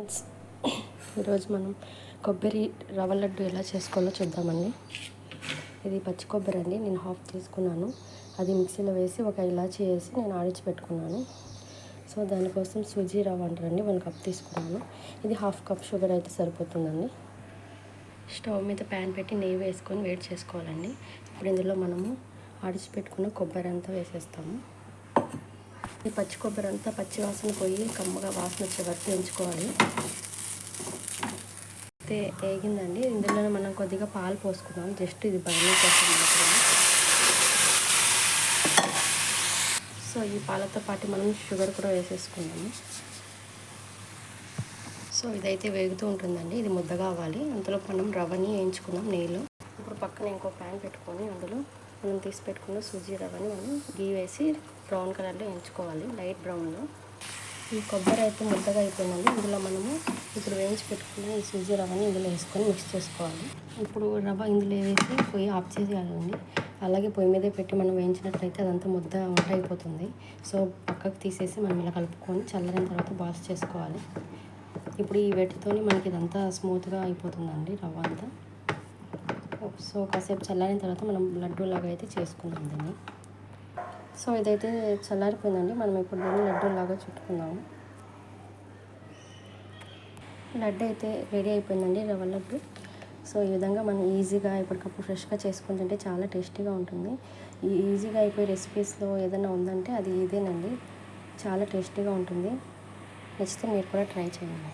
Friends, ఈరోజు మనం కొబ్బరి రవ్వ లడ్డు ఎలా చేసుకోవాలో చూద్దామండి. ఇది పచ్చి కొబ్బరి అండి. నేను హాఫ్ తీసుకున్నాను. అది మిక్సీలో వేసి ఒక ఇలాచీ వేసి నేను ఆడించి పెట్టుకున్నాను. సో దానికోసం సూజీ రవ్వ అంటారండి, 1 కప్ తీసుకున్నాను. ఇది హాఫ్ కప్ షుగర్ అయితే సరిపోతుందండి. స్టవ్ మీద ప్యాన్ పెట్టి నెయ్యి వేసుకొని వేడి చేసుకోవాలండి. ఇప్పుడు ఇందులో మనము ఆడించి పెట్టుకున్న కొబ్బరి అంతా వేసేస్తాము. ఈ పచ్చి కొబ్బరి అంతా పచ్చి వాసన పోయి కమ్మగా వాసన వచ్చే వరకు వేయించుకోవాలి. అయితే వేగిందండి. ఇందులో మనం కొద్దిగా పాలు పోసుకున్నాం, జస్ట్ ఇది బైండింగ్ కోసం మాత్రమే. సో ఈ పాలతో పాటు మనం షుగర్ కూడా వేసేసుకున్నాము. సో ఇదైతే వేగుతూ ఉంటుందండి. ఇది ముద్దగా అవ్వాలి. అంతలో మనం రవ్వని వేయించుకున్నాం నెయ్యిలో. ఇప్పుడు పక్కన ఇంకో ప్యాన్ పెట్టుకొని అందులో మనం తీసి పెట్టుకున్న సూజీ రవ్వని మనం గీ వేసి బ్రౌన్ కలర్లో వేయించుకోవాలి, లైట్ బ్రౌన్లో. ఈ కొబ్బరి అయితే ముద్దగా అయిపోయిందండి. ఇందులో మనము ఇప్పుడు వేయించి పెట్టుకున్న ఈ సూజీ రవ్వని ఇందులో వేసుకొని మిక్స్ చేసుకోవాలి. ఇప్పుడు రవ్వ ఇందులో వేసి పొయ్యి ఆఫ్ చేసేయాలండి. అలాగే పొయ్యి మీదే పెట్టి మనం వేయించినట్లయితే అదంతా ముద్ద వంట అయిపోతుంది. సో పక్కకు తీసేసి మనం ఇలా కలుపుకొని చల్లారిన తర్వాత బాల్స్ చేసుకోవాలి. ఇప్పుడు ఈ వేటితోని మనకి ఇదంతా స్మూత్గా అయిపోతుందండి రవ్వ అంతా. సో కాసేపు చల్లారిన తర్వాత మనం లడ్డూ లాగా అయితే చేసుకుందాం దీన్ని. సో ఇదైతే చల్లారిపోయిందండి. మనం ఇప్పుడు దీన్ని లడ్డూ లాగా చుట్టుకుందాము. లడ్డు అయితే రెడీ అయిపోయిందండి, రవ్వ లడ్డు. సో ఈ విధంగా మనం ఈజీగా ఎప్పటికప్పుడు ఫ్రెష్గా చేసుకుంటుంటే చాలా టేస్టీగా ఉంటుంది. ఈ ఈజీగా అయిపోయే రెసిపీస్లో ఏదైనా ఉందంటే అది ఇదేనండి. చాలా టేస్టీగా ఉంటుంది. నచ్చితే మీరు కూడా ట్రై చేయండి.